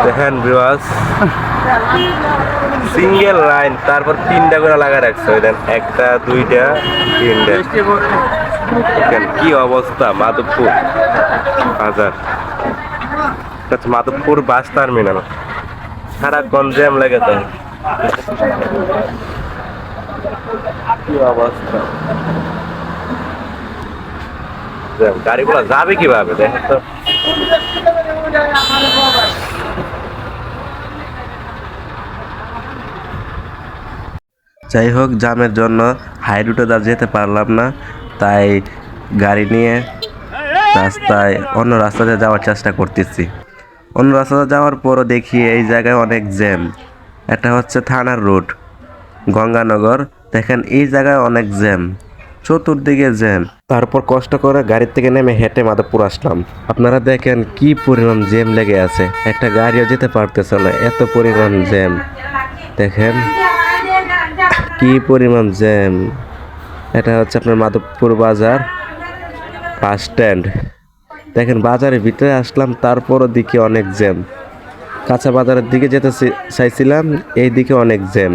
দেখেন viewers, single line, তারপর 3টা করে লাগা রাখছে। দেন 1টা 2টা 3টা। দেখেন কি অবস্থা মাধবপুর বাজার। মাধবপুর বাস টার্মিনাল, সারাক্ষণ জ্যাম লেগে যায়। কি অবস্থা, গাড়িগুলো যাবে কিভাবে দেখেন তো। যাই হোক, জ্যামের জন্য হাই রুটে যেতে পারলাম না, তাই গাড়ি নিয়ে রাস্তায় অন্য রাস্তাতে যাওয়ার চেষ্টা করতেছি। অন্য রাস্তাতে যাওয়ার পরও দেখি এই জায়গায় অনেক জ্যাম। এটা হচ্ছে থানার রোড, গঙ্গানগর। দেখেন এই জায়গায় অনেক জ্যাম, চতুর্দিকে জ্যাম। তারপর কষ্ট করে গাড়ি থেকে নেমে হেঁটে মাধবপুর আসলাম। আপনারা দেখেন কি পরিমাণ জ্যাম লেগে আছে, একটা গাড়িও যেতে পারতেছে না, এত পরিমাণ জ্যাম। দেখেন কি পরিমাণ জ্যাম। এটা হচ্ছে আপনার মাধবপুর বাজার বাস স্ট্যান্ড। দেখেন বাজারের ভিতরে আসলাম, তারপরও দিকে অনেক জ্যাম। কাঁচা বাজারের দিকে যেতে চাইছিলাম, এই দিকে অনেক জ্যাম।